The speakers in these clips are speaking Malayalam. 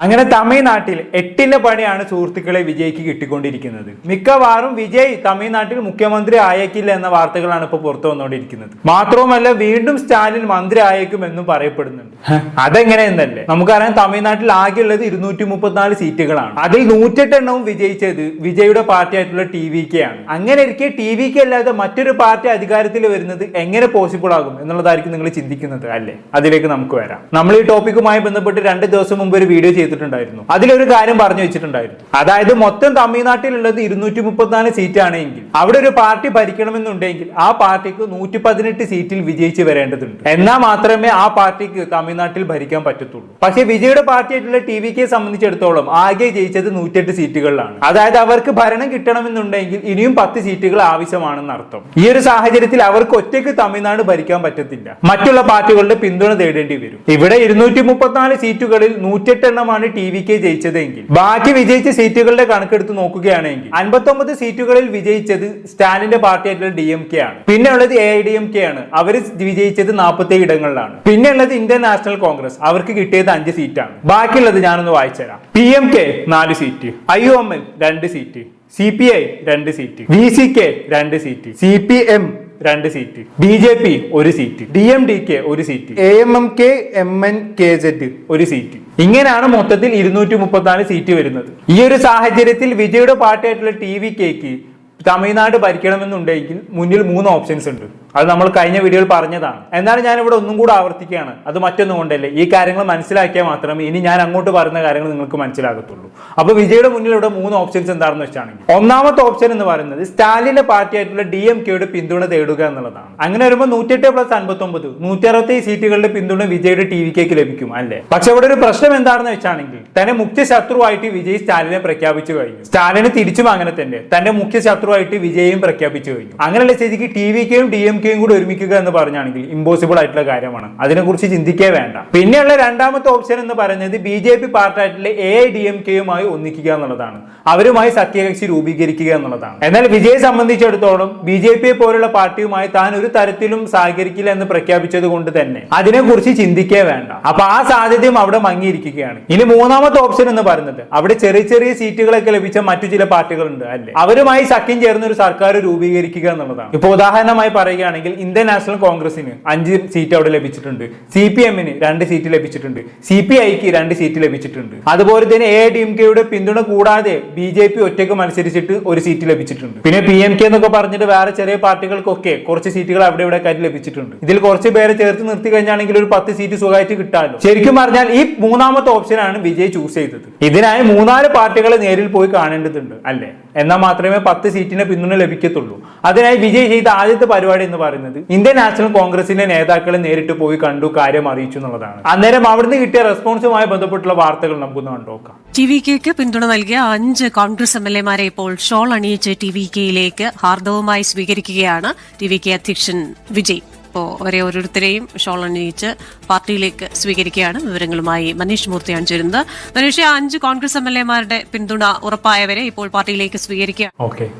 അങ്ങനെ തമിഴ്നാട്ടിൽ 8ന്റെ പണിയാണ് സുഹൃത്തുക്കളെ വിജയ്ക്ക് കിട്ടിക്കൊണ്ടിരിക്കുന്നത്. മിക്കവാറും വിജയ് തമിഴ്നാട്ടിൽ മുഖ്യമന്ത്രി ആയേക്കില്ല എന്ന വാർത്തകളാണ് ഇപ്പോൾ പുറത്തു വന്നുകൊണ്ടിരിക്കുന്നത്. മാത്രവുമല്ല വീണ്ടും സ്റ്റാലിൻ മന്ത്രി ആയേക്കും എന്നും പറയപ്പെടുന്നുണ്ട്. അതെങ്ങനെയെന്നല്ലേ നമുക്കറിയാം. തമിഴ്നാട്ടിൽ ആകെയുള്ളത് 234 സീറ്റുകളാണ്. അതിൽ 108 എണ്ണവും വിജയിച്ചത് വിജയുടെ പാർട്ടി ആയിട്ടുള്ള TVK ആണ്. അങ്ങനെ ഇരിക്കെ TVK അല്ലാതെ മറ്റൊരു പാർട്ടി അധികാരത്തിൽ വരുന്നത് എങ്ങനെ പോസിബിൾ ആകും എന്നുള്ളതായിരിക്കും നിങ്ങൾ ചിന്തിക്കുന്നത് അല്ലേ? അതിലേക്ക് നമുക്ക് വരാം. നമ്മൾ ഈ ടോപ്പിക്കുമായി ബന്ധപ്പെട്ട് 2 ദിവസം മുമ്പ് ഒരു വീഡിയോ ചെയ്തിട്ടുണ്ടായിരുന്നു. അതിലൊരു കാര്യം പറഞ്ഞു വെച്ചിട്ടുണ്ടായിരുന്നു. അതായത് മൊത്തം തമിഴ്നാട്ടിലുള്ളത് 234 സീറ്റാണെങ്കിൽ അവിടെ ഒരു പാർട്ടി ഭരിക്കണമെന്നുണ്ടെങ്കിൽ ആ പാർട്ടിക്ക് 118 സീറ്റിൽ വിജയിച്ച് വരേണ്ടതുണ്ട്. എന്നാൽ മാത്രമേ ആ പാർട്ടിക്ക് തമിഴ്നാട്ടിൽ ഭരിക്കാൻ പറ്റത്തുള്ളൂ. പക്ഷേ വിജയുടെ പാർട്ടിയായിട്ടുള്ള TVK സംബന്ധിച്ചിടത്തോളം ആകെ ജയിച്ചത് 108 സീറ്റുകളിലാണ്. അതായത് അവർക്ക് ഭരണം കിട്ടണമെന്നുണ്ടെങ്കിൽ ഇനിയും 10 സീറ്റുകൾ ആവശ്യമാണെന്ന് അർത്ഥം. ഈ ഒരു സാഹചര്യത്തിൽ അവർക്ക് ഒറ്റയ്ക്ക് തമിഴ്നാട് ഭരിക്കാൻ പറ്റത്തില്ല. മറ്റുള്ള പാർട്ടികളുടെ പിന്തുണ തേടേണ്ടി വരും. ഇവിടെ 234 സീറ്റുകളിൽ 108 എണ്ണമാണ് TVK ജയിച്ചതെങ്കിൽ ബാക്കി വിജയിച്ച സീറ്റുകളുടെ കണക്കെടുത്ത് നോക്കുകയാണെങ്കിൽ 59 സീറ്റുകളിൽ വിജയിച്ചത് സ്റ്റാലിന്റെ പാർട്ടിയായിട്ടുള്ള DMK ആണ്. പിന്നെ ഉള്ളത് AIDMK ആണ്. അവർ വിജയിച്ചത് 47 ഇടങ്ങളിലാണ്. പിന്നെ ഉള്ളത് ഇന്ത്യൻ നാഷണൽ കോൺഗ്രസ്, അവർക്ക് കിട്ടിയത് 5 സീറ്റാണ്. ബാക്കിയുള്ളത് ഞാനൊന്ന് വായിച്ചുതരാം. PMK 4 seat, IOML 2 seat, CPI 2 seat, VCK 2 seat, CPM 2 seat, BJP 1 seat, DMDK 1 seat, AMMK MNKZ 1 seat. ഇങ്ങനെയാണ് മൊത്തത്തിൽ 234 സീറ്റ് വരുന്നത്. ഈ ഒരു സാഹചര്യത്തിൽ വിജയുടെ പാർട്ടിയായിട്ടുള്ള TVKക്ക് തമിഴ്നാട് ഭരിക്കണമെന്നുണ്ടെങ്കിൽ മുന്നിൽ 3 ഓപ്ഷൻസ് ഉണ്ട്. അത് നമ്മൾ കഴിഞ്ഞ വീഡിയോയിൽ പറഞ്ഞതാണ്. എന്നാലും ഞാൻ ഇവിടെ ഒന്നും കൂടെ ആവർത്തിക്കുകയാണ്. അത് മറ്റൊന്നും കൊണ്ടല്ലേ, ഈ കാര്യങ്ങൾ മനസ്സിലാക്കിയാൽ മാത്രമേ ഇനി ഞാൻ അങ്ങോട്ട് പറയുന്ന കാര്യങ്ങൾ നിങ്ങൾക്ക് മനസ്സിലാകത്തുള്ളൂ. അപ്പൊ വിജയുടെ മുന്നിൽ ഇവിടെ 3 ഓപ്ഷൻസ് എന്താണെന്ന് വെച്ചാണെങ്കിൽ, ഒന്നാമത്തെ ഓപ്ഷൻ എന്ന് പറയുന്നത് സ്റ്റാലിന്റെ പാർട്ടിയായിട്ടുള്ള DMKയുടെ പിന്തുണ തേടുക എന്നുള്ളതാണ്. അങ്ങനെ വരുമ്പോൾ 108 + 59 167 സീറ്റുകളുടെ പിന്തുണ വിജയുടെ TVKക്ക് ലഭിക്കും അല്ലേ? പക്ഷെ ഇവിടെ ഒരു പ്രശ്നം എന്താണെന്ന് വെച്ചാണെങ്കിൽ തന്നെ മുഖ്യ ശത്രുവായിട്ട് വിജയ് സ്റ്റാലിനെ പ്രഖ്യാപിച്ചു കഴിഞ്ഞു. സ്റ്റാലിന് തിരിച്ചും അങ്ങനെ തന്നെ തന്റെ മുഖ്യ ശത്രുവായിട്ട് വിജയും പ്രഖ്യാപിച്ചു കഴിഞ്ഞു. അങ്ങനെയുള്ള സ്ഥിതിക്ക് TVKയും DMKയും കൂടെ ഒരുമിക്കുക എന്ന് പറഞ്ഞാണെങ്കിൽ ഇമ്പോസിബിൾ ആയിട്ടുള്ള കാര്യമാണ്. അതിനെക്കുറിച്ച് ചിന്തിക്കേ വേണ്ട. പിന്നെയുള്ള രണ്ടാമത്തെ ഓപ്ഷൻ എന്ന് പറയുന്നത് BJP പാർട്ടി ആയിട്ടുള്ള AIDMKയുമായി ഒന്നിക്കുക എന്നുള്ളതാണ്. അവരുമായി സഖ്യകക്ഷി രൂപീകരിക്കുക എന്നുള്ളതാണ്. എന്നാൽ വിജയെ സംബന്ധിച്ചിടത്തോളം BJP പോലുള്ള പാർട്ടിയുമായി താൻ ഒരു തരത്തിലും സഹകരിക്കില്ല എന്ന് പ്രഖ്യാപിച്ചത് കൊണ്ട് തന്നെ അതിനെക്കുറിച്ച് ചിന്തിക്കേ വേണ്ട. അപ്പൊ ആ സാധ്യതയും അവിടെ മങ്ങിയിരിക്കുകയാണ്. ഇനി മൂന്നാമത്തെ ഓപ്ഷൻ എന്ന് പറയുന്നത് അവിടെ ചെറിയ ചെറിയ സീറ്റുകളൊക്കെ ലഭിച്ച മറ്റു ചില പാർട്ടികളുണ്ട് അല്ലെ, അവരുമായി സഖ്യം ചേർന്ന് ഒരു സർക്കാർ രൂപീകരിക്കുക എന്നുള്ളതാണ്. ഇപ്പൊ ഉദാഹരണമായി പറയുകയാണെങ്കിൽ ഇന്ത്യൻ നാഷണൽ കോൺഗ്രസിന് 5 സീറ്റ് അവിടെ ലഭിച്ചിട്ടുണ്ട്, CPMന് 2 സീറ്റ് ലഭിച്ചിട്ടുണ്ട്, CPIക്ക് 2 സീറ്റ് ലഭിച്ചിട്ടുണ്ട്. അതുപോലെ തന്നെ AIDMKയുടെ പിന്തുണ കൂടാതെ BJP ഒറ്റയ്ക്ക് മത്സരിച്ചിട്ട് 1 സീറ്റ് ലഭിച്ചിട്ടുണ്ട്. പിന്നെ PMK എന്നൊക്കെ പറഞ്ഞിട്ട് വേറെ ചെറിയ പാർട്ടികൾക്കൊക്കെ കുറച്ച് സീറ്റുകൾ അവിടെ ഇവിടെ കാര്യം ലഭിച്ചിട്ടുണ്ട്. ഇതിൽ കുറച്ച് പേരെ ചേർത്ത് നിർത്തി കഴിഞ്ഞാണെങ്കിൽ ഒരു 10 സീറ്റ് സുഖമായിട്ട് കിട്ടാമല്ലോ. ശരിക്കും പറഞ്ഞാൽ ഈ മൂന്നാമത്തെ ഓപ്ഷനാണ് വിജയ് ചൂസ് ചെയ്തത്. ഇതിനായി 3-4 പാർട്ടികളെ നേരിൽ പോയി കാണേണ്ടതുണ്ട് അല്ലേ? എന്നാൽ മാത്രമേ 10 സീറ്റിന് പിന്തുണ ലഭിക്കത്തുള്ളൂ. അതിനായി വിജയ് ചെയ്ത ആദ്യത്തെ പരിപാടി എന്ന് പറയുന്നത് ഇന്ത്യൻ നാഷണൽ കോൺഗ്രസിന്റെ നേതാക്കളെ നേരിട്ട് പോയി കണ്ടു, കാര്യം അറിയിച്ചു എന്നുള്ളതാണ്. അന്നേരം അവിടുന്ന് കിട്ടിയ റെസ്പോൺസുമായി ബന്ധപ്പെട്ടുള്ള വാർത്തകൾ നമുക്കൊന്ന് കണ്ടുനോക്കാം. TVKക്ക് പിന്തുണ നൽകിയ 5 കോൺഗ്രസ് MLAമാരെ ഇപ്പോൾ ഷോൾ അണിയിച്ച് TVKയിലേക്ക് ഹാർദവമായി സ്വീകരിക്കുകയാണ് TVK അധ്യക്ഷൻ വിജയ്. ഇപ്പോൾ അവരെ ഓരോരുത്തരെയും ഷോൾ അണിയിച്ച് പാർട്ടിയിലേക്ക് സ്വീകരിക്കുകയാണ്. വിവരങ്ങളുമായി മനീഷ് മൂർത്തിയാണ് ചേരുന്നത്. മനീഷ്, 5 കോൺഗ്രസ് MLAമാരുടെ പിന്തുണ ഉറപ്പായവരെ ഇപ്പോൾ പാർട്ടിയിലേക്ക് സ്വീകരിക്കുക.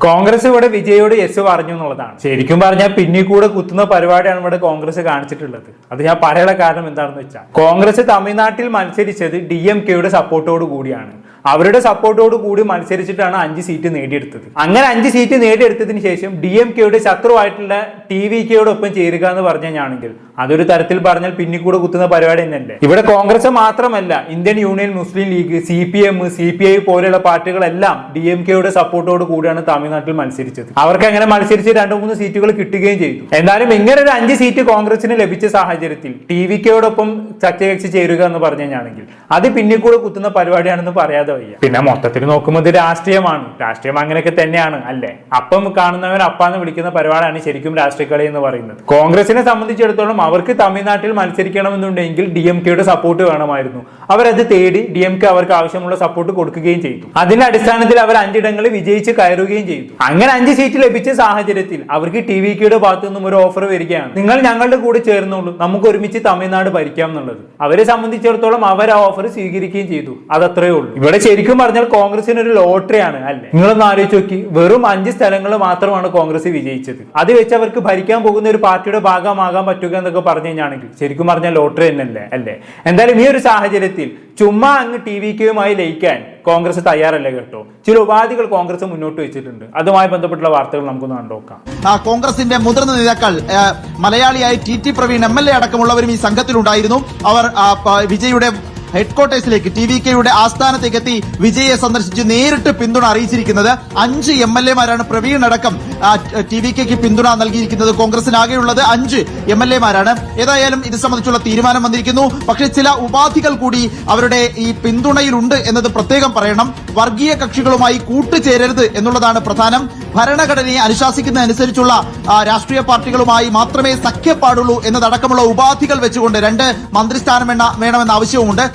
കോൺഗ്രസ് ഇവിടെ വിജയോട് യെസ് പറഞ്ഞു എന്നുള്ളതാണ്. ശരിക്കും പറഞ്ഞാൽ പിന്നീട് കൂടെ കുത്തുന്ന പരിപാടിയാണ് ഇവിടെ കോൺഗ്രസ് കാണിച്ചിട്ടുള്ളത്. അത് ഞാൻ പറയാനുള്ള കാരണം എന്താണെന്ന് വെച്ചാൽ, കോൺഗ്രസ് തമിഴ്നാട്ടിൽ മത്സരിച്ചത് DMKയുടെ സപ്പോർട്ടോട് കൂടിയാണ്. അവരുടെ സപ്പോർട്ടോട് കൂടി മത്സരിച്ചിട്ടാണ് 5 സീറ്റ് നേടിയെടുത്തത്. അങ്ങനെ 5 സീറ്റ് നേടിയെടുത്തതിന് ശേഷം DMKയുടെ ശത്രുവായിട്ടുള്ള TVKയോടൊപ്പം ചേരുക എന്ന് പറഞ്ഞാണെങ്കിൽ അതൊരു തരത്തിൽ പറഞ്ഞാൽ പിന്നിക്കൂടെ കുത്തുന്ന പരിപാടി തന്നെയല്ലേ. ഇവിടെ കോൺഗ്രസ് മാത്രമല്ല, ഇന്ത്യൻ യൂണിയൻ മുസ്ലിം ലീഗ്, CPM, CPI പോലെയുള്ള പാർട്ടികളെല്ലാം DMKയുടെ സപ്പോർട്ടോട് കൂടിയാണ് തമിഴ്നാട്ടിൽ മത്സരിച്ചത്. അവർക്ക് അങ്ങനെ മത്സരിച്ച് 2-3 സീറ്റുകൾ കിട്ടുകയും ചെയ്തു. എന്നാലും ഇങ്ങനെ ഒരു 5 സീറ്റ് കോൺഗ്രസിന് ലഭിച്ച സാഹചര്യത്തിൽ TVKയോടൊപ്പം സഖ്യകക്ഷി ചേരുക എന്ന് പറഞ്ഞാണെങ്കിൽ അത് പിന്നിക്കൂടെ കുത്തുന്ന പരിപാടിയാണെന്ന് പറയാതെ വയ്യ. പിന്നെ മൊത്തത്തിൽ നോക്കുമ്പോൾ ഇത് രാഷ്ട്രീയമാണ്. രാഷ്ട്രീയം അങ്ങനെയൊക്കെ തന്നെയാണ് അല്ലെ. അപ്പം കാണുന്നവൻ അപ്പാന്ന് വിളിക്കുന്ന പരിപാടിയാണ് ശരിക്കും രാഷ്ട്രീയ കളി എന്ന് പറയുന്നത്. കോൺഗ്രസിനെ സംബന്ധിച്ചിടത്തോളം അവർക്ക് തമിഴ്നാട്ടിൽ മത്സരിക്കണമെന്നുണ്ടെങ്കിൽ DMKയുടെ സപ്പോർട്ട് വേണമായിരുന്നു. അവരത് തേടി DMK അവർക്ക് ആവശ്യമുള്ള സപ്പോർട്ട് കൊടുക്കുകയും ചെയ്തു. അതിന്റെ അടിസ്ഥാനത്തിൽ അവർ 5 ഇടങ്ങളിൽ വിജയിച്ച് കയറുകയും ചെയ്തു. അങ്ങനെ 5 സീറ്റ് ലഭിച്ച സാഹചര്യത്തിൽ അവർക്ക് TVKയുടെ ഭാഗത്തു നിന്നും ഒരു ഓഫർ വരികയാണ്, നിങ്ങൾ ഞങ്ങളുടെ കൂടെ ചേർന്നുള്ളൂ, നമുക്ക് ഒരുമിച്ച് തമിഴ്നാട് ഭരിക്കാം എന്നുള്ളത്. അവരെ സംബന്ധിച്ചിടത്തോളം അവർ ആ ഓഫർ സ്വീകരിക്കുകയും ചെയ്തു. അതത്രേ ഉള്ളൂ. ഇവിടെ ശരിക്കും പറഞ്ഞാൽ കോൺഗ്രസിന് ഒരു ലോട്ടറിയാണ് അല്ലെ? നിങ്ങളൊന്ന് ആലോചിച്ച് നോക്കി, വെറും 5 സ്ഥലങ്ങൾ മാത്രമാണ് കോൺഗ്രസ് വിജയിച്ചത്. അത് വെച്ച് അവർക്ക് ഭരിക്കാൻ പോകുന്ന ഒരു പാർട്ടിയുടെ ഭാഗമാകാൻ പറ്റുക എന്നൊക്കെ പറഞ്ഞു കഴിഞ്ഞാണെങ്കിൽ ശരിക്കും പറഞ്ഞാൽ ലോട്ടറി തന്നെയല്ലേ അല്ലേ? എന്തായാലും ഈ ഒരു സാഹചര്യത്തിൽ ചുമ്മാ അങ്ങ് TVKയുമായി ലയിക്കാൻ കോൺഗ്രസ് തയ്യാറല്ല കേട്ടോ. ചില ഉപാധികൾ കോൺഗ്രസ് മുന്നോട്ട് വെച്ചിട്ടുണ്ട്. അതുമായി ബന്ധപ്പെട്ടുള്ള വാർത്തകൾ നമുക്കൊന്ന് കണ്ടുനോക്കാം. കോൺഗ്രസിന്റെ മുതിർന്ന നേതാക്കൾ മലയാളിയായ TT പ്രവീൺ MLA അടക്കമുള്ളവരും ഈ സംഘത്തിലുണ്ടായിരുന്നു. അവർ വിജയുടെ ഹെഡ്ക്വാർട്ടേഴ്സിലേക്ക് TVKയുടെ ആസ്ഥാനത്തേക്ക് എത്തി വിജയെ സന്ദർശിച്ച് നേരിട്ട് പിന്തുണ അറിയിച്ചിരിക്കുന്നത് 5 MLA-മാരാണ്. പ്രവീൺ അടക്കം TVKയ്ക്ക് പിന്തുണ നൽകിയിരിക്കുന്നത്. കോൺഗ്രസിനാകെയുള്ളത് 5 MLA-മാരാണ്. ഏതായാലും ഇത് സംബന്ധിച്ചുള്ള തീരുമാനം വന്നിരിക്കുന്നു. പക്ഷേ ചില ഉപാധികൾ കൂടി അവരുടെ ഈ പിന്തുണയിലുണ്ട് എന്നത് പ്രത്യേകം പറയണം. വർഗീയ കക്ഷികളുമായി കൂട്ടുചേരരുത് എന്നുള്ളതാണ് പ്രധാനം. ഭരണഘടനയെ അനുശാസിക്കുന്നതനുസരിച്ചുള്ള രാഷ്ട്രീയ പാർട്ടികളുമായി മാത്രമേ സഖ്യം പാടുള്ളൂ എന്നതടക്കമുള്ള ഉപാധികൾ വെച്ചുകൊണ്ട് 2 മന്ത്രിസ്ഥാനം വേണമെന്ന ആവശ്യവുമുണ്ട്.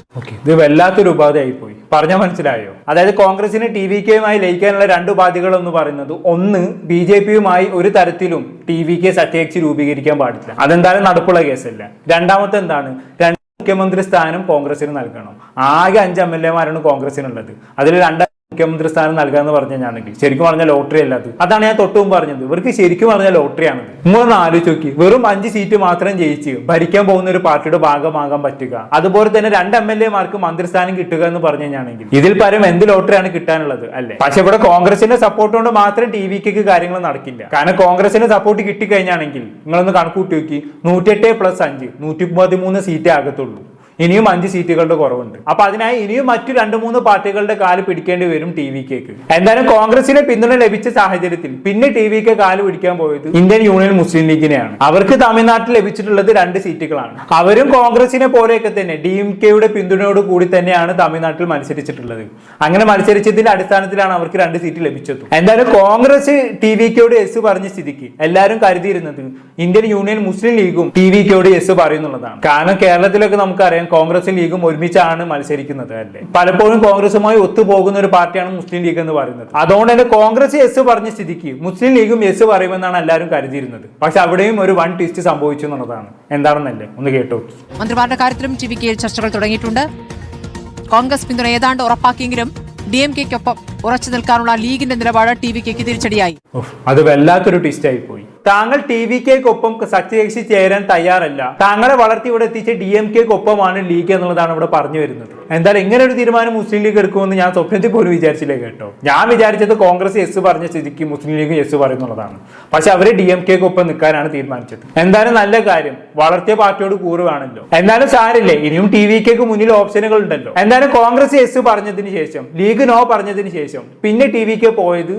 ഇത് വല്ലാത്തൊരു ഉപാധിയായി പോയി. പറഞ്ഞാൽ മനസ്സിലായോ? അതായത് കോൺഗ്രസിന് TVKയുമായി ലയിക്കാനുള്ള 2 ഉപാധികൾ എന്ന് പറയുന്നത്, ഒന്ന് BJPയുമായി ഒരു തരത്തിലും TVK സഖ്യകക്ഷി രൂപീകരിക്കാൻ പാടില്ല, അതെന്തായാലും നടപ്പുള്ള കേസല്ല. രണ്ടാമത്തെ എന്താണ്, 2 മുഖ്യമന്ത്രി സ്ഥാനം കോൺഗ്രസിന് നൽകണം. ആകെ 5 MLA-മാരാണ് കോൺഗ്രസിനുള്ളത്. അതിൽ 2 മുഖ്യമന്ത്രി സ്ഥാനം നൽകാന്ന് പറഞ്ഞു കഴിഞ്ഞാണെങ്കിൽ ശരിക്കും പറഞ്ഞാൽ ലോട്ടറി അല്ലാതെ. അതാണ് ഞാൻ തൊട്ടും പറഞ്ഞത്, ഇവർക്ക് ശരിക്കും പറഞ്ഞാൽ ലോട്ടറിയാണ്. നിങ്ങളൊന്ന് ആലോചിച്ച് നോക്കി, വെറും 5 സീറ്റ് മാത്രം ജയിച്ച് ഭരിക്കാൻ പോകുന്ന ഒരു പാർട്ടിയുടെ ഭാഗമാകാൻ പറ്റുക, അതുപോലെ തന്നെ 2 MLA-മാർക്ക് മന്ത്രിസ്ഥാനം കിട്ടുക എന്ന് പറഞ്ഞു കഴിഞ്ഞാണെങ്കിൽ ഇതിൽ പരം എന്ത് ലോട്ടറിയാണ് കിട്ടാനുള്ളത് അല്ലെ? പക്ഷെ ഇവിടെ കോൺഗ്രസിന്റെ സപ്പോർട്ട് കൊണ്ട് മാത്രം TVKക്ക് കാര്യങ്ങൾ നടക്കില്ല. കാരണം കോൺഗ്രസിന്റെ സപ്പോർട്ട് കിട്ടിക്കഴിഞ്ഞാണെങ്കിൽ നിങ്ങളൊന്ന് കണക്കൂട്ടി നോക്കി, 108 + 5 113 സീറ്റേ ആകത്തുള്ളൂ. ഇനിയും 5 സീറ്റുകളുടെ കുറവുണ്ട്. അപ്പൊ അതിനായി ഇനിയും മറ്റു 2-3 പാർട്ടികളുടെ കാല് പിടിക്കേണ്ടി വരും TVKക്ക്. എന്തായാലും കോൺഗ്രസിന് പിന്തുണ ലഭിച്ച സാഹചര്യത്തിൽ പിന്നെ TVK കാല് പിടിക്കാൻ പോയത് ഇന്ത്യൻ യൂണിയൻ മുസ്ലിം ലീഗിനെയാണ്. അവർക്ക് തമിഴ്നാട്ടിൽ ലഭിച്ചിട്ടുള്ളത് 2 സീറ്റുകളാണ്. അവരും കോൺഗ്രസിനെ പോലെയൊക്കെ തന്നെ DMKയുടെ പിന്തുണയോട് കൂടി തന്നെയാണ് തമിഴ്നാട്ടിൽ മത്സരിച്ചിട്ടുള്ളത്. അങ്ങനെ മത്സരിച്ചതിന്റെ അടിസ്ഥാനത്തിലാണ് അവർക്ക് 2 സീറ്റ് ലഭിച്ചത്. എന്തായാലും കോൺഗ്രസ് TVKയോട് യെസ് പറഞ്ഞ സ്ഥിതിക്ക് എല്ലാവരും കരുതിയിരുന്നത് ഇന്ത്യൻ യൂണിയൻ മുസ്ലിം ലീഗും TVKയോട് യെസ് പറയുന്നുള്ളതാണ്. കാരണം കേരളത്തിലൊക്കെ നമുക്കറിയാം കോൺഗ്രസും ലീഗും ഒരുമിച്ചാണ് മത്സരിക്കുന്നത് അല്ലേ? പലപ്പോഴും കോൺഗ്രസുമായി ഒത്തുപോകുന്ന ഒരു പാർട്ടിയാണ് മുസ്ലിം ലീഗ് എന്ന് പറയുന്നത്. അതുകൊണ്ട് തന്നെ കോൺഗ്രസ് യെസ് പറഞ്ഞ സ്ഥിതിക്ക് മുസ്ലിം ലീഗും യെസ് പറയുമെന്നാണ് എല്ലാവരും കരുതിയിരുന്നത്. പക്ഷെ അവിടെയും ഒരു 1 ട്വിസ്റ്റ് സംഭവിച്ചു എന്നുള്ളതാണ്. എന്താണെന്നല്ലേ ഒന്ന് കേട്ടോ. മന്ത്രിമാരുടെ കാര്യത്തിലും TVKയിൽ ചർച്ചകൾ തുടങ്ങിയിട്ടുണ്ട്. കോൺഗ്രസ് പിന്തുണ ഏതാണ്ട് ഉറപ്പാക്കിയെങ്കിലും DMKയ്ക്കൊപ്പം ഉറച്ചു നിൽക്കാനുള്ള ലീഗിന്റെ നിലപാട് TVKയ്ക്ക് തിരിച്ചടിയായി. അത് വല്ലാത്തൊരു ട്വിസ്റ്റ് ആയി പോയി. താങ്കൾ TVKയ്ക്കൊപ്പം സഖ്യകക്ഷി ചേരാൻ തയ്യാറല്ല, താങ്കളെ വളർത്തി ഇവിടെ എത്തിച്ച DMKയ്ക്കൊപ്പമാണ് ലീഗ് എന്നുള്ളതാണ് ഇവിടെ പറഞ്ഞു വരുന്നത്. എന്തായാലും ഇങ്ങനെ ഒരു തീരുമാനം മുസ്ലിം ലീഗ് എടുക്കുമെന്ന് ഞാൻ സ്വപ്നത്തിൽ പോലും വിചാരിച്ചില്ലേ കേട്ടോ. ഞാൻ വിചാരിച്ചത് കോൺഗ്രസ് യെസ് പറഞ്ഞ സ്ഥിതിക്ക് മുസ്ലിം ലീഗ് യെസ് പറയുന്നുള്ളതാണ്. പക്ഷെ അവര് DMKയ്ക്കൊപ്പം നിൽക്കാനാണ് തീരുമാനിച്ചത്. എന്തായാലും നല്ല കാര്യം, വളർത്തിയ പാർട്ടിയോട് കൂറുവാണല്ലോ. എന്തായാലും സാരില്ലേ, ഇനിയും TVKക്ക് മുന്നിൽ ഓപ്ഷനുകൾ ഉണ്ടല്ലോ. എന്തായാലും കോൺഗ്രസ് യെസ് പറഞ്ഞതിന് ശേഷം, ലീഗ് നോ പറഞ്ഞതിന് ശേഷം പിന്നെ TVK പോയത്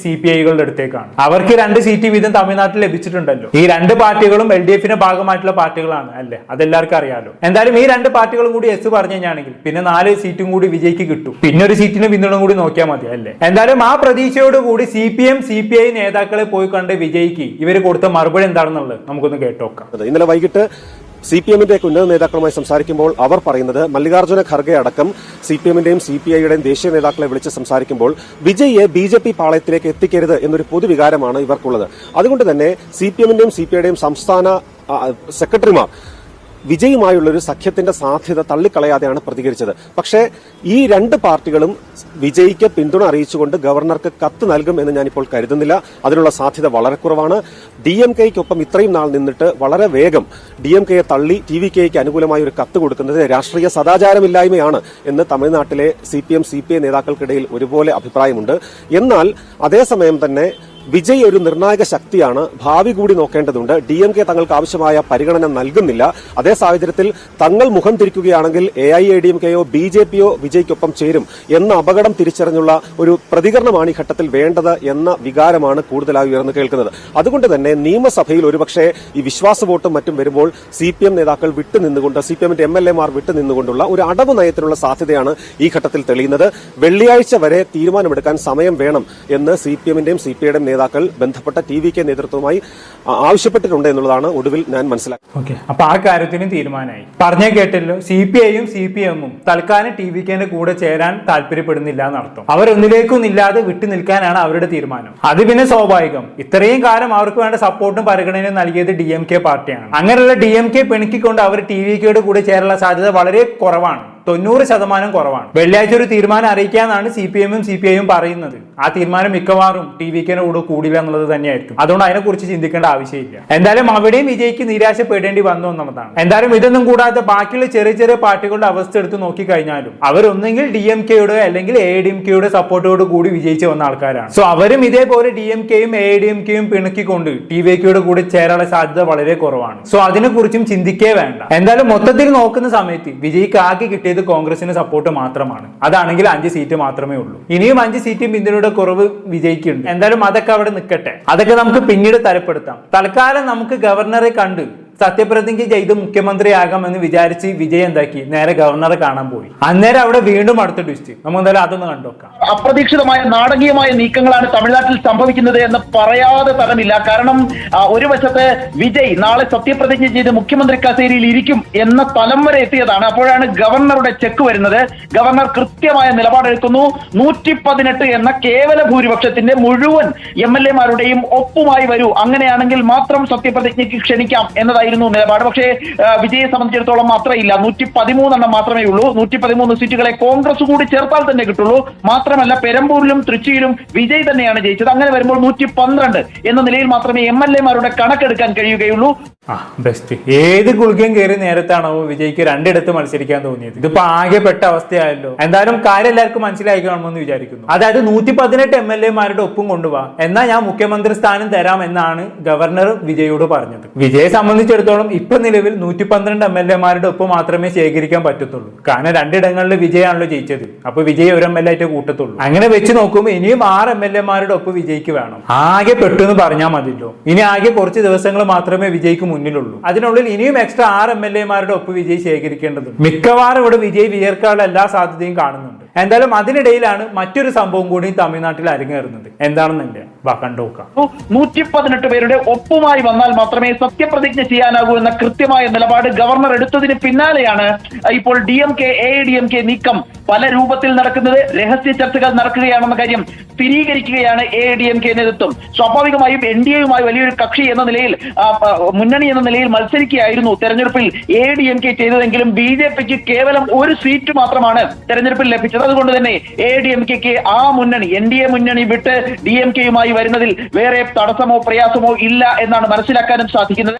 CPIകളുടെ അടുത്തേക്കാണ്. അവർക്ക് 2 സീറ്റ് വീതം തമിഴ്നാട്ടിൽ ലഭിച്ചിട്ടുണ്ടല്ലോ. ഈ 2 പാർട്ടികളും LDFന്റെ ഭാഗമായിട്ടുള്ള പാർട്ടികളാണ് അല്ലെ? അതെല്ലാവർക്കും അറിയാലോ. എന്തായാലും ഈ 2 പാർട്ടികളും കൂടി യെസ് പറഞ്ഞു കഴിഞ്ഞാണെങ്കിൽ പിന്നെ 4 സീറ്റും കൂടി വിജയ്ക്ക് കിട്ടും. പിന്നെ ഒരു സീറ്റിന് പിന്തുണ കൂടി നോക്കിയാൽ മതി അല്ലെ? എന്തായാലും ആ പ്രതീക്ഷയോട് കൂടി CPI നേതാക്കളെ പോയി കണ്ട് വിജയ്ക്ക് ഇവര് കൊടുത്ത മറുപടി എന്താണെന്നുള്ളത് നമുക്കൊന്ന് കേട്ടോക്കാം. ഇന്നലെ വൈകിട്ട് CPM-ന്റെ ഉന്നത നേതാക്കളുമായി സംസാരിക്കുമ്പോൾ അവർ പറയുന്നത്, മല്ലികാർജ്ജുന ഖർഗെ അടക്കം CPM-ന്റെയും CPI-യുടെയും ദേശീയ നേതാക്കളെ വിളിച്ച് സംസാരിക്കുമ്പോൾ വിജയെ BJP പാളയത്തിലേക്ക് എത്തിക്കരുത് എന്നൊരു പൊതുവികാരമാണ് ഇവർക്കുള്ളത്. അതുകൊണ്ട് തന്നെ CPM-ന്റെയും CPI-യുടെയും സംസ്ഥാന സെക്രട്ടറിമാർ വിജയുമായുള്ള ഒരു സഖ്യത്തിന്റെ സാധ്യത തള്ളിക്കളയാതെയാണ് പ്രതികരിച്ചത്. പക്ഷേ ഈ 2 പാർട്ടികളും വിജയ്ക്ക് പിന്തുണ അറിയിച്ചുകൊണ്ട് ഗവർണർക്ക് കത്ത് നൽകും എന്ന് ഞാനിപ്പോൾ കരുതുന്നില്ല. അതിനുള്ള സാധ്യത വളരെ കുറവാണ്. DMKയ്ക്കൊപ്പം ഇത്രയും നാൾ നിന്നിട്ട് വളരെ വേഗം DMKയെ തള്ളി TVKയ്ക്ക് അനുകൂലമായ ഒരു കത്ത് കൊടുക്കുന്നത് രാഷ്ട്രീയ സദാചാരമില്ലായ്മയാണ് എന്ന് തമിഴ്നാട്ടിലെ CPI നേതാക്കൾക്കിടയിൽ ഒരുപോലെ അഭിപ്രായമുണ്ട്. എന്നാൽ അതേസമയം തന്നെ വിജയ് ഒരു നിർണായക ശക്തിയാണ്, ഭാവി കൂടി നോക്കേണ്ടതുണ്ട്. DMK തങ്ങൾക്ക് ആവശ്യമായ പരിഗണന നൽകുന്നില്ല. അതേ സാഹചര്യത്തിൽ തങ്ങൾ മുഖം തിരിക്കുകയാണെങ്കിൽ AIADMKയോ BJPയോ വിജയ്ക്കൊപ്പം ചേരും എന്ന അപകടം തിരിച്ചറിഞ്ഞുള്ള ഒരു പ്രതികരണമാണ് ഈ ഘട്ടത്തിൽ വേണ്ടത് എന്ന വികാരമാണ് കൂടുതലായി ഉയർന്നു കേൾക്കുന്നത്. അതുകൊണ്ട് തന്നെ നിയമസഭയിൽ ഒരുപക്ഷെ ഈ വിശ്വാസ വോട്ടും മറ്റും വരുമ്പോൾ CPM നേതാക്കൾ വിട്ടുനിന്നുകൊണ്ട്, CPM-ന്റെ MLA-മാർ വിട്ടുനിന്നുകൊണ്ടുള്ള ഒരു അടവ് നയത്തിനുള്ള സാധ്യതയാണ് ഈ ഘട്ടത്തിൽ തെളിയുന്നത്. വെള്ളിയാഴ്ച വരെ തീരുമാനമെടുക്കാൻ സമയം വേണം എന്ന് CPM-ന്റെയും CPI-യുടെയും നേതാക്കൾ ബന്ധപ്പെട്ട TVK നേതൃത്വവുമായി ആവശ്യപ്പെട്ടിട്ടുണ്ട് എന്നുള്ളതാണ് ഒടുവിൽ ഞാൻ മനസ്സിലാക്കുന്നത്. അപ്പൊ ആ കാര്യത്തിനും തീരുമാനമായി. പറഞ്ഞേ കേട്ടല്ലോ, CPI-യും CPM-ഉം തൽക്കാലം TVK-ന്റെ കൂടെ ചേരാൻ താല്പര്യപ്പെടുന്നില്ല എന്നർത്ഥം. അവരൊന്നിലേക്കൊന്നില്ലാതെ വിട്ടു നിൽക്കാനാണ് അവരുടെ തീരുമാനം. അത് പിന്നെ സ്വാഭാവികം. ഇത്രയും കാലം അവർക്ക് വേണ്ട സപ്പോർട്ടും പരിഗണനയും നൽകിയത് DMK പാർട്ടിയാണ്. അങ്ങനെയുള്ള DMK പിണക്കിക്കൊണ്ട് അവർ TVK-യുടെ കൂടെ ചേരാനുള്ള സാധ്യത വളരെ കുറവാണ്. 90% കുറവാണ്. വെള്ളിയാഴ്ച ഒരു തീരുമാനം അറിയിക്കാനാണ് CPM-ഉം CPI-യും പറയുന്നത്. ആ തീരുമാനം മിക്കവാറും TVK കൂടെ കൂടില്ല എന്നുള്ളത് തന്നെയായിരിക്കും. അതുകൊണ്ട് അതിനെക്കുറിച്ച് ചിന്തിക്കേണ്ട ആവശ്യമില്ല. എന്തായാലും അവിടെയും വിജയ്ക്ക് നിരാശപ്പെടേണ്ടി വന്നു എന്നുള്ളതാണ്. എന്തായാലും ഇതൊന്നും കൂടാതെ ബാക്കിയുള്ള ചെറിയ ചെറിയ പാർട്ടികളുടെ അവസ്ഥ എടുത്ത് നോക്കിക്കഴിഞ്ഞാലും അവരൊന്നെങ്കിൽ DMK-യുടെ അല്ലെങ്കിൽ ADMK-യുടെ സപ്പോർട്ടോട് കൂടി വിജയിച്ച് വന്ന ആൾക്കാരാണ്. സോ അവരും ഇതേപോലെ DMK-യും ADMK-യും പിണക്കിക്കൊണ്ട് TVK-യുടെ കൂടെ ചേരാനുള്ള സാധ്യത വളരെ കുറവാണ്. സോ അതിനെക്കുറിച്ചും ചിന്തിക്കേ വേണ്ട. എന്തായാലും മൊത്തത്തിൽ നോക്കുന്ന സമയത്ത് വിജയ്ക്ക് ആകെ കിട്ടിയത് കോൺഗ്രസിന് സപ്പോർട്ട് മാത്രമാണ്. അതാണെങ്കിൽ 5 സീറ്റ് മാത്രമേ ഉള്ളൂ. ഇനിയും 5 സീറ്റ് പിന്തുണയുടെ കുറവ് വിജയ്ക്കുണ്ട്. എന്തായാലും അതൊക്കെ അവിടെ നിൽക്കട്ടെ, അതൊക്കെ നമുക്ക് പിന്നീട് തരപ്പെടുത്താം. തൽക്കാലം നമുക്ക് ഗവർണറെ കണ്ട് സത്യപ്രതിജ്ഞ ചെയ്ത് മുഖ്യമന്ത്രിയാകാമെന്ന് വിചാരിച്ച് വിജയ് എന്താക്കി, നേരെ ഗവർണറെ കാണാൻ പോയി. അന്നേരം അവിടെ വീണ്ടും അടുത്ത ട്വിസ്റ്റ്. നമുക്ക് എന്തായാലും അതൊന്ന് കണ്ടോക്കാം. അപ്രതീക്ഷിതമായ നാടകീയമായ നീക്കങ്ങളാണ് തമിഴ്നാട്ടിൽ സംഭവിക്കുന്നത് എന്ന് പറയാതെ തരമില്ല. കാരണം ഒരു വശത്ത് വിജയ് നാളെ സത്യപ്രതിജ്ഞ ചെയ്ത് മുഖ്യമന്ത്രി കസേരയിൽ ഇരിക്കും എന്ന തലം വരെ എത്തിയതാണ്. അപ്പോഴാണ് ഗവർണറുടെ ചെക്ക് വരുന്നത്. ഗവർണർ കൃത്യമായ നിലപാടെടുക്കുന്നു. 118 എന്ന കേവല ഭൂരിപക്ഷത്തിന്റെ മുഴുവൻ MLA-മാരുടെയും ഒപ്പുമായി വരൂ, അങ്ങനെയാണെങ്കിൽ മാത്രം സത്യപ്രതിജ്ഞയ്ക്ക് ക്ഷണിക്കാം എന്നതായിരുന്നു നിലപാട്. പക്ഷേ വിജയെ സംബന്ധിച്ചിടത്തോളം മാത്രമില്ല, 113 മാത്രമേ ഉള്ളൂ. 113 സീറ്റുകളെ കോൺഗ്രസ് കൂടി ചേർത്താൽ തന്നെ കിട്ടുള്ളൂ. മാത്രമല്ല പെരമ്പൂരിലും തൃച്ചിയിലും വിജയ് തന്നെയാണ് ജയിച്ചത്. അങ്ങനെ വരുമ്പോൾ 112 എന്ന നിലയിൽ മാത്രമേ MLA-മാരുടെ കണക്കെടുക്കാൻ കഴിയുകയുള്ളൂ. ബെസ്റ്റ്. ഏത് ഗുളികയും കയറി നേരത്താണോ വിജയ്ക്ക് 2 ഇടത്ത് മത്സരിക്കാൻ തോന്നിയത്? ഇതിപ്പോ ആകെ പെട്ട അവസ്ഥയായല്ലോ. എന്തായാലും കാര്യം എല്ലാവർക്കും മനസ്സിലായി കാണുമെന്ന് വിചാരിക്കുന്നു. അതായത് 118 MLA-മാരുടെ ഒപ്പം കൊണ്ടുപോവാ, എന്നാൽ ഞാൻ മുഖ്യമന്ത്രി സ്ഥാനം തരാം എന്നാണ് ഗവർണർ വിജയോട് പറഞ്ഞത്. വിജയെ സംബന്ധിച്ചിടത്തോളം ഇപ്പൊ നിലവിൽ 112 MLA-മാരുടെ ഒപ്പം മാത്രമേ ശേഖരിക്കാൻ പറ്റത്തുള്ളൂ. കാരണം 2 ഇടങ്ങളിൽ വിജയാണല്ലോ ജയിച്ചത്. അപ്പൊ വിജയ് ഒരു MLA ആയിട്ട് കൂട്ടത്തുള്ളൂ. അങ്ങനെ വെച്ച് നോക്കുമ്പോൾ ഇനിയും 6 MLA-മാരുടെ ഒപ്പം വിജയ്ക്ക് വേണം. ആകെ പെട്ടു എന്ന് പറഞ്ഞാൽ മതിയല്ലോ. ഇനി ആകെ കുറച്ച് ദിവസങ്ങൾ മാത്രമേ വിജയ്ക്ക് മുന്നിലുള്ളൂ. അതിനുള്ളിൽ ഇനിയും എക്സ്ട്രാ 6 MLA-മാരുടെ ഒപ്പ് വിജയ് ശേഖരിക്കേണ്ടതുണ്ട്. മിക്കവാറും ഇവിടെ വിജയ് വിയർക്കാനുള്ള എല്ലാ സാധ്യതയും കാണുന്നുണ്ട്. എന്തായാലും അതിനിടയിലാണ് മറ്റൊരു സംഭവം കൂടി തമിഴ്നാട്ടിൽ അരങ്ങേറുന്നത്. എന്താണെന്നല്ലേ കണ്ടുനോക്കാം. 118 പേരുടെ ഒപ്പുമായി വന്നാൽ മാത്രമേ സത്യപ്രതിജ്ഞ ചെയ്യാനാകൂ എന്ന കൃത്യമായ നിലപാട് ഗവർണർ എടുത്തതിന് പിന്നാലെയാണ് ഇപ്പോൾ DMK ADMK നീക്കം പല രൂപത്തിൽ നടക്കുന്നത്. രഹസ്യ ചർച്ചകൾ നടക്കുകയാണെന്ന കാര്യം സ്ഥിരീകരിക്കുകയാണ് ADMK നേതൃത്വം. സ്വാഭാവികമായും NDA-യുമായി വലിയൊരു കക്ഷി എന്ന നിലയിൽ, മുന്നണി എന്ന നിലയിൽ മത്സരിക്കുകയായിരുന്നു തെരഞ്ഞെടുപ്പിൽ ADMK ചെയ്തതെങ്കിലും BJP-ക്ക് കേവലം 1 സീറ്റ് മാത്രമാണ് തെരഞ്ഞെടുപ്പിൽ ലഭിച്ചത്. അതുകൊണ്ട് തന്നെ ADMK-ക്ക് ആ മുന്നണി, NDA മുന്നണി വിട്ട് DMK-യുമായി വരുന്നതിൽ വേറെ തടസ്സമോ പ്രയാസമോ ഇല്ല എന്നാണ് മനസ്സിലാക്കാനും സാധിക്കുന്നത്.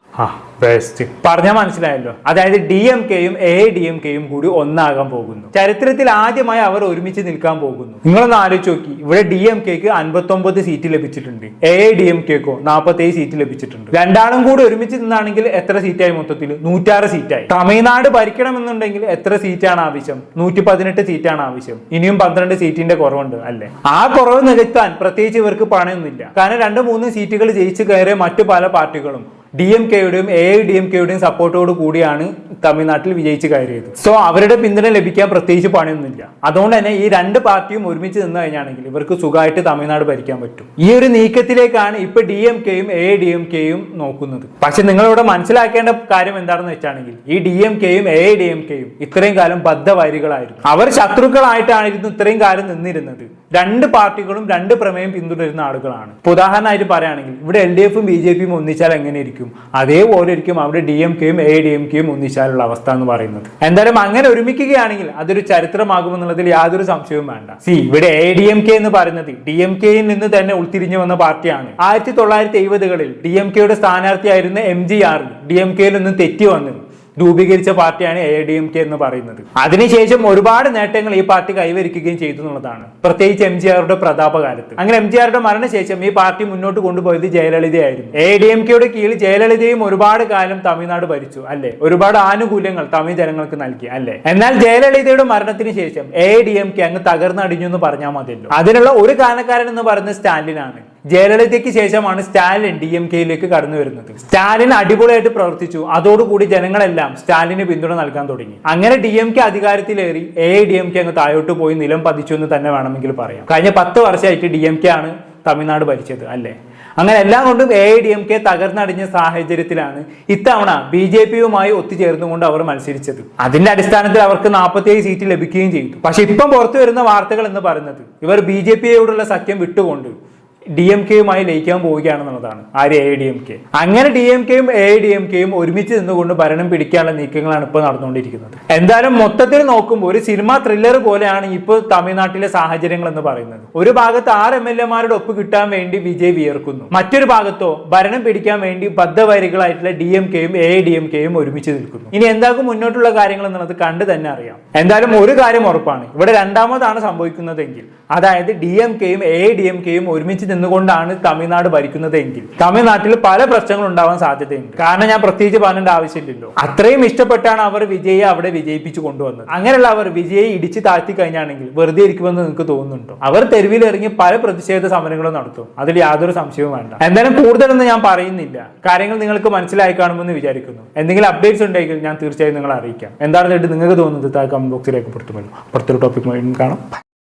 പറഞ്ഞാൽ മനസ്സിലായല്ലോ. അതായത് DMK-യും ADMK-യും കൂടി ഒന്നാകാൻ പോകുന്നു. ചരിത്രത്തിൽ ആദ്യമായി അവർ ഒരുമിച്ച് നിൽക്കാൻ പോകുന്നു. നിങ്ങളൊന്ന് ആലോചിച്ച് നോക്കി. ഇവിടെ DMK-ക്ക് 59 സീറ്റ് ലഭിച്ചിട്ടുണ്ട്, ADMK-ക്കോ 47 സീറ്റ് ലഭിച്ചിട്ടുണ്ട്. രണ്ടാളും കൂടി ഒരുമിച്ച് നിന്നാണെങ്കിൽ എത്ര സീറ്റായി? മൊത്തത്തിൽ 106 സീറ്റായി. തമിഴ്നാട് ഭരിക്കണമെന്നുണ്ടെങ്കിൽ എത്ര സീറ്റാണ് ആവശ്യം? 118 സീറ്റാണ് ആവശ്യം. ഇനിയും 12 സീറ്റിന്റെ കുറവുണ്ട് അല്ലെ? ആ കുറവ് നികത്താൻ പ്രത്യേകിച്ച് ഇവർക്ക് പണയൊന്നുമില്ല. കാരണം 2-3 സീറ്റുകൾ ജയിച്ചു കയറിയ മറ്റു പല പാർട്ടികളും DMK-യുടെയും ADMK-യുടെയും സപ്പോർട്ടോട് കൂടിയാണ് തമിഴ്നാട്ടിൽ വിജയിച്ച് കയറിയത്. സോ അവരുടെ പിന്തുണ ലഭിക്കാൻ പ്രത്യേകിച്ച് പണിയൊന്നുമില്ല. അതുകൊണ്ട് തന്നെ ഈ 2 പാർട്ടിയും ഒരുമിച്ച് നിന്ന് കഴിഞ്ഞാണെങ്കിൽ ഇവർക്ക് സുഖമായിട്ട് തമിഴ്നാട് ഭരിക്കാൻ പറ്റും. ഈ ഒരു നീക്കത്തിലേക്കാണ് ഇപ്പൊ DMK-യും ADMK-യും നോക്കുന്നത്. പക്ഷെ നിങ്ങളിവിടെ മനസ്സിലാക്കേണ്ട കാര്യം എന്താണെന്ന് വെച്ചാണെങ്കിൽ ഈ DMK-യും ADMK-യും ഇത്രയും കാലം ബദ്ധവൈരികളായിരുന്നു. അവർ ശത്രുക്കളായിട്ടായിരുന്നു ഇത്രയും കാലം നിന്നിരുന്നത്. 2 പാർട്ടികളും 2 പ്രമേയം പിന്തുടരുന്ന ആളുകളാണ്. ഉദാഹരണമായിട്ട് പറയുകയാണെങ്കിൽ ഇവിടെ LDF-ഉം BJP-യും ഒന്നിച്ചാൽ എങ്ങനെയിരിക്കും? അതേപോലെ ഇരിക്കും അവിടെ DMK-യും ADMK-യും ഒന്നിച്ചാലുള്ള അവസ്ഥ എന്ന് പറയുന്നത്. എന്തായാലും അങ്ങനെ ഒരുമിക്കുകയാണെങ്കിൽ അതൊരു ചരിത്രമാകുമെന്നുള്ളതിൽ യാതൊരു സംശയവും വേണ്ട. ഇവിടെ ADMK എന്ന് പറയുന്നത് DMK-യിൽ നിന്ന് തന്നെ ഉൾത്തിരിഞ്ഞു വന്ന പാർട്ടിയാണ്. 1970-കളിൽ DMK-യുടെ സ്ഥാനാർത്ഥിയായിരുന്ന MGR DMK-യിൽ നിന്ന് തെറ്റി വന്നു രൂപീകരിച്ച പാർട്ടിയാണ് ADMK എന്ന് പറയുന്നത്. അതിനുശേഷം ഒരുപാട് നേട്ടങ്ങൾ ഈ പാർട്ടി കൈവരിക്കുകയും ചെയ്തു എന്നുള്ളതാണ്, പ്രത്യേകിച്ച് MGR-യുടെ പ്രതാപകാലത്ത്. അങ്ങനെ MGR-യുടെ മരണശേഷം ഈ പാർട്ടി മുന്നോട്ട് കൊണ്ടുപോയത് ജയലളിതയായിരുന്നു. ADMK-യുടെ കീഴിൽ ജയലളിതയും ഒരുപാട് കാലം തമിഴ്നാട് ഭരിച്ചു അല്ലെ? ഒരുപാട് ആനുകൂല്യങ്ങൾ തമിഴ് ജനങ്ങൾക്ക് നൽകി അല്ലെ? എന്നാൽ ജയലളിതയുടെ മരണത്തിന് ശേഷം ADMK അങ്ങ് തകർന്നടിഞ്ഞു എന്ന് പറഞ്ഞാൽ മതിയല്ലോ. അതിനുള്ള ഒരു കാരണക്കാരൻ എന്ന് പറയുന്നത് സ്റ്റാലിനാണ്. ജയലളിതയ്ക്ക് ശേഷമാണ് സ്റ്റാലിൻ DMK-യിലേക്ക് കടന്നു വരുന്നത്. സ്റ്റാലിൻ അടിപൊളിയായിട്ട് പ്രവർത്തിച്ചു. അതോടുകൂടി ജനങ്ങളെല്ലാം സ്റ്റാലിന് പിന്തുണ നൽകാൻ തുടങ്ങി. അങ്ങനെ DMK അധികാരത്തിലേറി ADMK അങ്ങ് താഴോട്ട് പോയി നിലം പതിച്ചു എന്ന് തന്നെ വേണമെങ്കിൽ പറയാം. കഴിഞ്ഞ 10 വർഷമായിട്ട് DMK ആണ് തമിഴ്നാട് ഭരിച്ചത് അല്ലെ? അങ്ങനെ എല്ലാം കൊണ്ടും ADMK തകർന്നടിഞ്ഞ സാഹചര്യത്തിലാണ് ഇത്തവണ BJP-യുമായി ഒത്തുചേർന്നുകൊണ്ട് അവർ മത്സരിച്ചത്. അതിന്റെ അടിസ്ഥാനത്തിൽ അവർക്ക് 47 സീറ്റ് ലഭിക്കുകയും ചെയ്തു. പക്ഷെ ഇപ്പം പുറത്തു വരുന്ന വാർത്തകൾ എന്ന് പറയുന്നത് ഇവർ BJP-യോടുള്ള സഖ്യം വിട്ടുകൊണ്ട് DMK-യുമായി ലയിക്കാൻ പോവുകയാണെന്നുള്ളതാണ്. ആര്? AIADMK. അങ്ങനെ DMK-യും AIADMK-യും ഒരുമിച്ച് നിന്നുകൊണ്ട് ഭരണം പിടിക്കാനുള്ള നീക്കങ്ങളാണ് ഇപ്പോൾ നടന്നുകൊണ്ടിരിക്കുന്നത്. എന്തായാലും മൊത്തത്തിൽ നോക്കുമ്പോൾ ഒരു സിനിമ ത്രില്ലർ പോലെയാണ് ഇപ്പോൾ തമിഴ്നാട്ടിലെ സാഹചര്യങ്ങൾ എന്ന് പറയുന്നത്. ഒരു ഭാഗത്ത് 6 MLA-മാരുടെ ഒപ്പ് കിട്ടാൻ വേണ്ടി വിജയ് വിയർക്കുന്നു, മറ്റൊരു ഭാഗത്തോ ഭരണം പിടിക്കാൻ വേണ്ടി ബദ്ധവൈരികളായിട്ടുള്ള DMK-യും AIADMK-യും ഒരുമിച്ച് നിൽക്കുന്നു. ഇനി എന്താകും മുന്നോട്ടുള്ള കാര്യങ്ങൾ എന്നുള്ളത് കണ്ടു തന്നെ അറിയാം. എന്തായാലും ഒരു കാര്യം ഉറപ്പാണ്, ഇവിടെ രണ്ടാമതാണ് സംഭവിക്കുന്നതെങ്കിൽ, അതായത് DMK-യും AIADMK-യും ഒരുമിച്ച് നിന്നുകൊണ്ടാണ് തമിഴ്നാട് ഭരിക്കുന്നതെങ്കിൽ തമിഴ്നാട്ടിൽ പല പ്രശ്നങ്ങൾ ഉണ്ടാവാൻ സാധ്യതയുണ്ട്. കാരണം ഞാൻ പ്രത്യേകിച്ച് പറഞ്ഞേണ്ട ആവശ്യമില്ലല്ലോ, അത്രയും ഇഷ്ടപ്പെട്ടാണ് അവർ വിജയെ അവിടെ വിജയിപ്പിച്ചു കൊണ്ടുവന്നത്. അങ്ങനെയുള്ള അവർ വിജയെ ഇടിച്ചു താഴ്ത്തി കഴിഞ്ഞാണെങ്കിൽ വെറുതെ ഇരിക്കുമെന്ന് നിങ്ങൾക്ക് തോന്നുന്നുണ്ടോ? അവർ തെരുവിൽ ഇറങ്ങി പല പ്രതിഷേധ സമരങ്ങളും നടത്തും, അതിൽ യാതൊരു സംശയവും വേണ്ട. എന്തായാലും കൂടുതലൊന്നും ഞാൻ പറയുന്നില്ല, കാര്യങ്ങൾ നിങ്ങൾക്ക് മനസ്സിലായി കാണുമെന്ന് വിചാരിക്കുന്നു. എന്തെങ്കിലും അപ്ഡേറ്റ്സ് ഉണ്ടെങ്കിൽ ഞാൻ തീർച്ചയായും നിങ്ങളെ അറിയിക്കാം. എന്താണെന്ന് നിങ്ങൾക്ക് തോന്നുന്നത് താഴെ കമന്റ് ബോക്സിൽ രേഖപ്പെടുത്തുമല്ലോ. അടുത്തൊരു ടോപ്പിക് കാണാം.